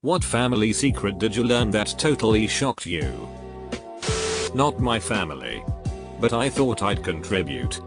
What family secret did you learn that totally shocked you? Not my family. But I thought I'd contribute.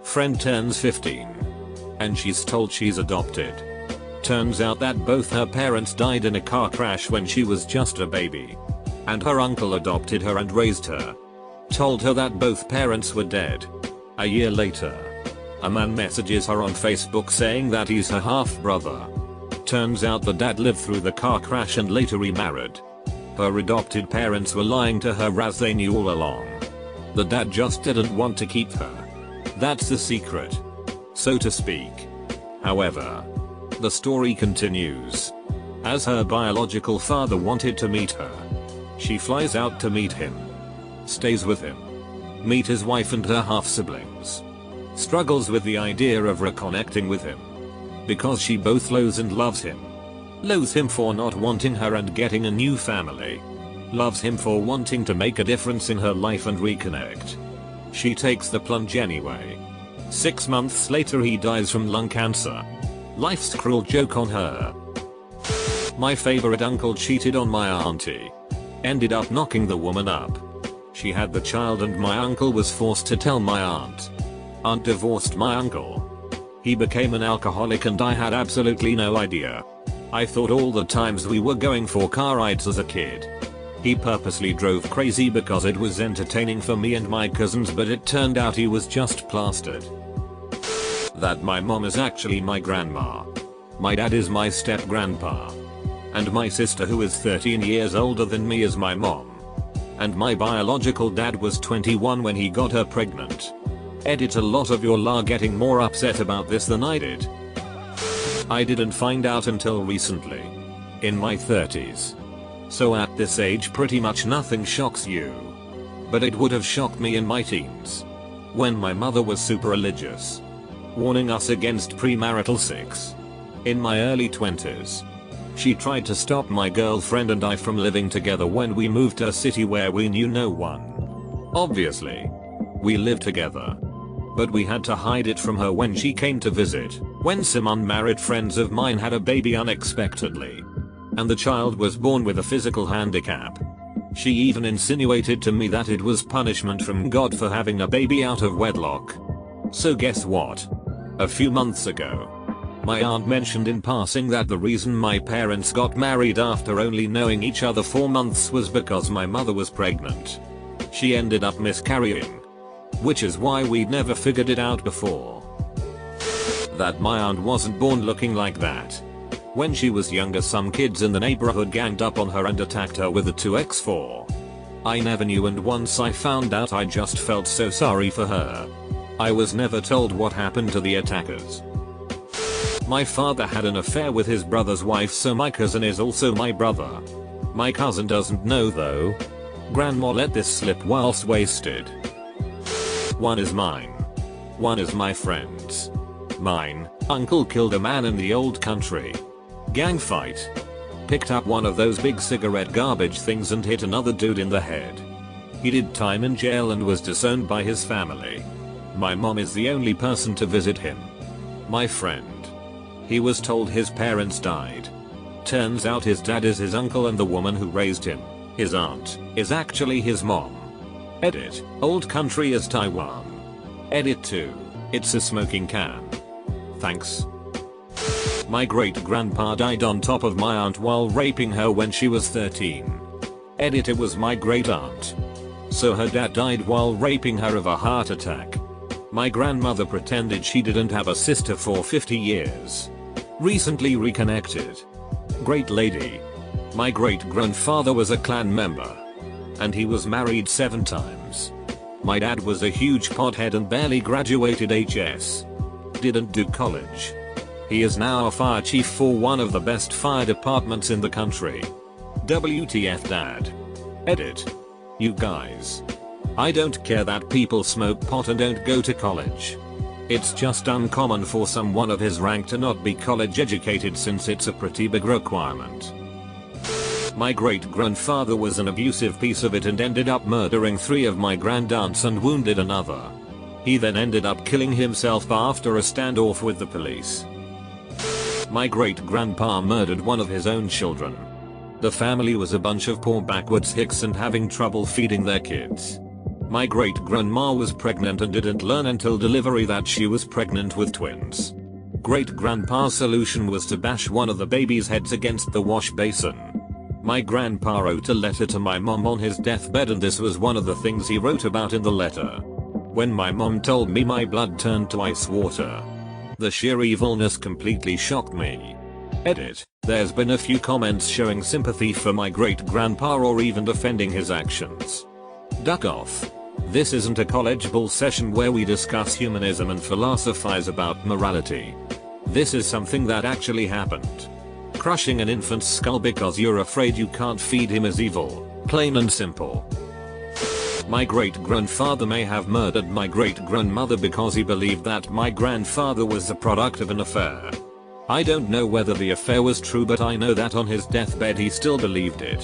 Friend turns 15. And she's told she's adopted. Turns out that both her parents died in a car crash when she was just a baby. And her uncle adopted her and raised her. Told her that both parents were dead. A year later, a man messages her on Facebook saying that he's her half-brother. Turns out the dad lived through the car crash and later remarried. Her adopted parents were lying to her as they knew all along. The dad just didn't want to keep her. That's the secret, so to speak. However, the story continues. As her biological father wanted to meet her, she flies out to meet him. Stays with him. Meet his wife and her half-siblings. Struggles with the idea of reconnecting with him. Because she both loathes and loves him. Loathes him for not wanting her and getting a new family. Loves him for wanting to make a difference in her life and reconnect. She takes the plunge anyway. 6 months later he dies from lung cancer. Life's cruel joke on her. My favorite uncle cheated on my auntie. Ended up knocking the woman up. She had the child and my uncle was forced to tell my aunt. Aunt divorced my uncle. He became an alcoholic and I had absolutely no idea. I thought all the times we were going for car rides as a kid. He purposely drove crazy because it was entertaining for me and my cousins, but it turned out he was just plastered. That my mom is actually my grandma. My dad is my step-grandpa. And my sister, who is 13 years older than me, is my mom. And my biological dad was 21 when he got her pregnant. Edit: a lot of y'all are getting more upset about this than I did. I didn't find out until recently. In my 30s. So at this age pretty much nothing shocks you. But it would have shocked me in my teens. When my mother was super religious. Warning us against premarital sex. In my early 20s. She tried to stop my girlfriend and I from living together when we moved to a city where we knew no one. Obviously. We lived together. But we had to hide it from her when she came to visit, when some unmarried friends of mine had a baby unexpectedly. And the child was born with a physical handicap. She even insinuated to me that it was punishment from God for having a baby out of wedlock. So guess what? A few months ago, my aunt mentioned in passing that the reason my parents got married after only knowing each other 4 months was because my mother was pregnant. She ended up miscarrying. Which is why we'd never figured it out before. That my aunt wasn't born looking like that. When she was younger, some kids in the neighborhood ganged up on her and attacked her with a 2x4. I never knew, and once I found out I just felt so sorry for her. I was never told what happened to the attackers. My father had an affair with his brother's wife, so my cousin is also my brother. My cousin doesn't know though. Grandma let this slip whilst wasted. One is mine. One is my friend's. Mine, uncle killed a man in the old country. Gang fight. Picked up one of those big cigarette garbage things and hit another dude in the head. He did time in jail and was disowned by his family. My mom is the only person to visit him. My friend. He was told his parents died. Turns out his dad is his uncle and the woman who raised him, his aunt, is actually his mom. Edit: old country is Taiwan. Edit 2. It's a smoking can. Thanks. My great grandpa died on top of my aunt while raping her when she was 13. Edit: it was my great aunt. So her dad died while raping her of a heart attack. My grandmother pretended she didn't have a sister for 50 years. Recently reconnected. Great lady. My great grandfather was a clan member. And he was married 7 times. My dad was a huge pothead and barely graduated HS. Didn't do college. He is now a fire chief for one of the best fire departments in the country. WTF dad. Edit: you guys. I don't care that people smoke pot and don't go to college. It's just uncommon for someone of his rank to not be college educated, since it's a pretty big requirement. My great grandfather was an abusive piece of it and ended up murdering 3 of my grandaunts and wounded another. He then ended up killing himself after a standoff with the police. My great grandpa murdered one of his own children. The family was a bunch of poor backwards hicks and having trouble feeding their kids. My great-grandma was pregnant and didn't learn until delivery that she was pregnant with twins. Great-grandpa's solution was to bash one of the baby's heads against the wash basin. My grandpa wrote a letter to my mom on his deathbed, and this was one of the things he wrote about in the letter. When my mom told me, my blood turned to ice water. The sheer evilness completely shocked me. Edit. There's been a few comments showing sympathy for my great-grandpa or even defending his actions. Duck off. This isn't a college ball session where we discuss humanism and philosophize about morality. This is something that actually happened. Crushing an infant's skull because you're afraid you can't feed him is evil, plain and simple. My great-grandfather may have murdered my great-grandmother because he believed that my grandfather was the product of an affair. I don't know whether the affair was true, but I know that on his deathbed he still believed it.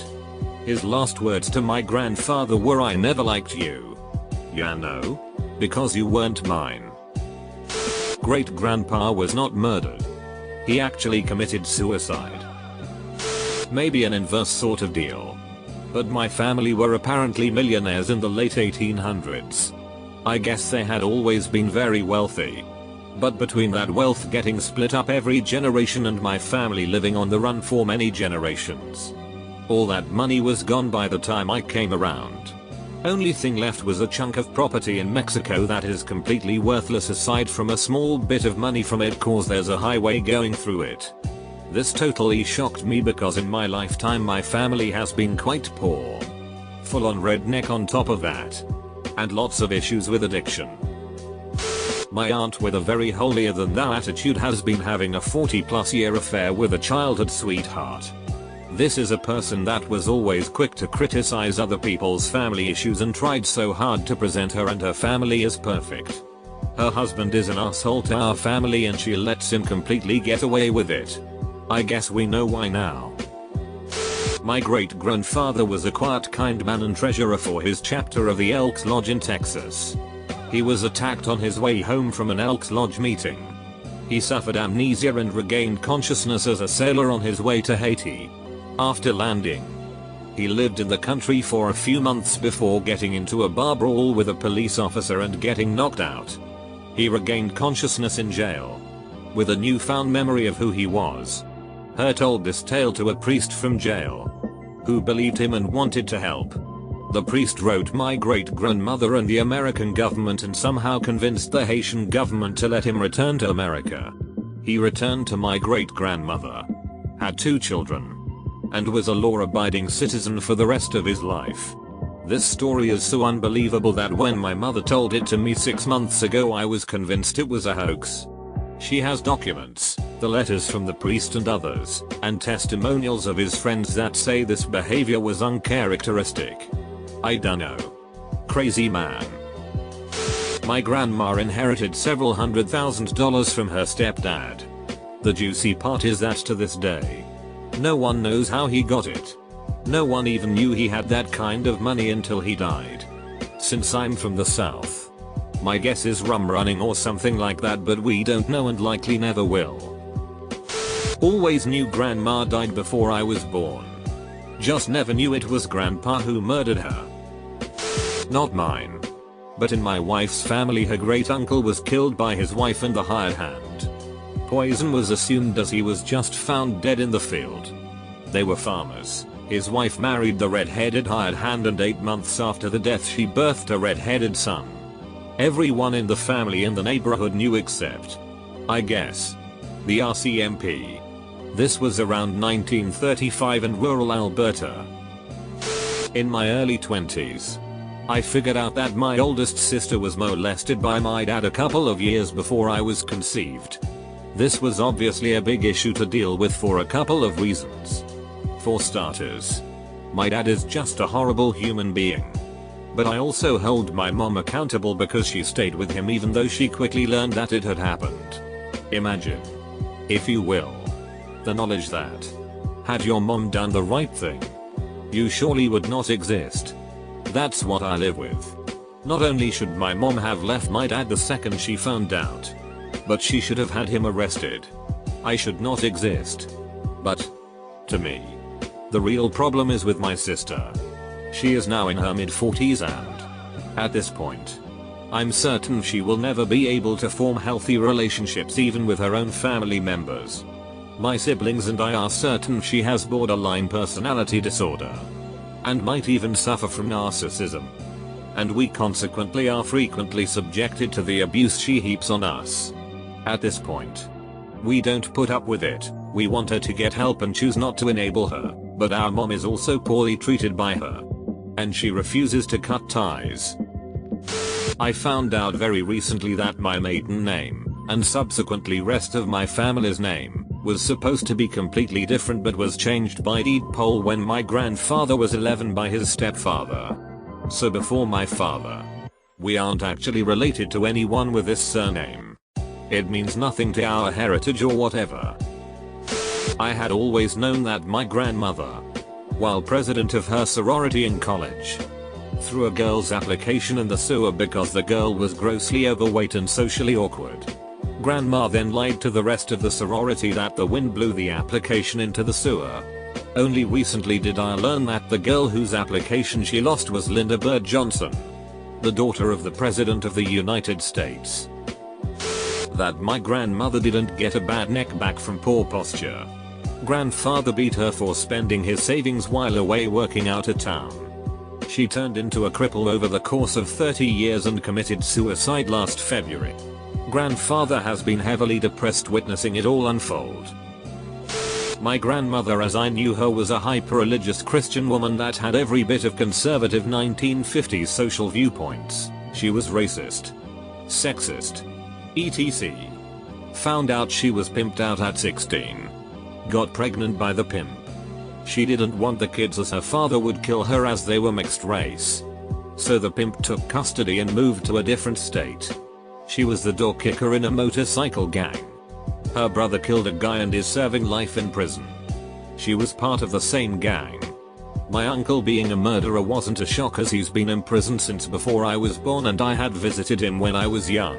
His last words to my grandfather were, "I never liked you. Yeah, no? Because you weren't mine." Great-grandpa was not murdered. He actually committed suicide. Maybe an inverse sort of deal. But my family were apparently millionaires in the late 1800s. I guess they had always been very wealthy. But between that wealth getting split up every generation and my family living on the run for many generations, all that money was gone by the time I came around. Only thing left was a chunk of property in Mexico that is completely worthless aside from a small bit of money from it cause there's a highway going through it. This totally shocked me because in my lifetime my family has been quite poor. Full on redneck on top of that. And lots of issues with addiction. My aunt with a very holier than thou attitude has been having a 40+ year affair with a childhood sweetheart. This is a person that was always quick to criticize other people's family issues and tried so hard to present her and her family as perfect. Her husband is an asshole to our family and she lets him completely get away with it. I guess we know why now. My great-grandfather was a quiet, kind man and treasurer for his chapter of the Elks Lodge in Texas. He was attacked on his way home from an Elks Lodge meeting. He suffered amnesia and regained consciousness as a sailor on his way to Haiti. After landing, he lived in the country for a few months before getting into a bar brawl with a police officer and getting knocked out. He regained consciousness in jail. With a newfound memory of who he was. He told this tale to a priest from jail, who believed him and wanted to help. The priest wrote my great-grandmother and the American government and somehow convinced the Haitian government to let him return to America. He returned to my great-grandmother, had 2 children, and was a law-abiding citizen for the rest of his life. This story is so unbelievable that when my mother told it to me 6 months ago I was convinced it was a hoax. She has documents, the letters from the priest and others, and testimonials of his friends that say this behavior was uncharacteristic. I dunno. Crazy man. My grandma inherited several $100,000 from her stepdad. The juicy part is that to this day, no one knows how he got it. No one even knew he had that kind of money until he died. Since I'm from the south, my guess is rum running or something like that, but we don't know and likely never will. Always knew grandma died before I was born. Just never knew it was grandpa who murdered her. Not mine. But in my wife's family her great uncle was killed by his wife and the hired hand. Poison was assumed as he was just found dead in the field. They were farmers. His wife married the red-headed hired hand and 8 months after the death she birthed a red-headed son. Everyone in the family in the neighborhood knew except, I guess, the RCMP. This was around 1935 in rural Alberta. In my early 20s, I figured out that my oldest sister was molested by my dad a couple of years before I was conceived. This was obviously a big issue to deal with for a couple of reasons. For starters, my dad is just a horrible human being. But I also hold my mom accountable because she stayed with him even though she quickly learned that it had happened. Imagine, if you will, the knowledge that, had your mom done the right thing, you surely would not exist. That's what I live with. Not only should my mom have left my dad the second she found out, but she should have had him arrested. I should not exist. But, to me, The real problem is with my sister. She is now in her mid-40s and, at this point, I'm certain she will never be able to form healthy relationships even with her own family members. My siblings and I are certain she has borderline personality disorder, and might even suffer from narcissism. And we consequently are frequently subjected to the abuse she heaps on us. At this point, we don't put up with it. We want her to get help and choose not to enable her, but our mom is also poorly treated by her, and she refuses to cut ties. I found out very recently that my maiden name, and subsequently rest of my family's name, was supposed to be completely different but was changed by deed poll when my grandfather was 11 by his stepfather. So before my father, we aren't actually related to anyone with this surname. It means nothing to our heritage or whatever. I had always known that my grandmother, while president of her sorority in college, threw a girl's application in the sewer because the girl was grossly overweight and socially awkward. Grandma then lied to the rest of the sorority that the wind blew the application into the sewer. Only recently did I learn that the girl whose application she lost was Linda Bird Johnson, the daughter of the President of the United States. That my grandmother didn't get a bad neck back from poor posture. Grandfather beat her for spending his savings while away working out of town. She turned into a cripple over the course of 30 years and committed suicide last February. Grandfather has been heavily depressed witnessing it all unfold. My grandmother as I knew her was a hyper-religious Christian woman that had every bit of conservative 1950s social viewpoints. She was racist, sexist, etc. Found out she was pimped out at 16. Got pregnant by the pimp. She didn't want the kids as her father would kill her as they were mixed race. So the pimp took custody and moved to a different state. She was the door kicker in a motorcycle gang. Her brother killed a guy and is serving life in prison. She was part of the same gang. My uncle being a murderer wasn't a shock as he's been in prison since before I was born and I had visited him when I was young.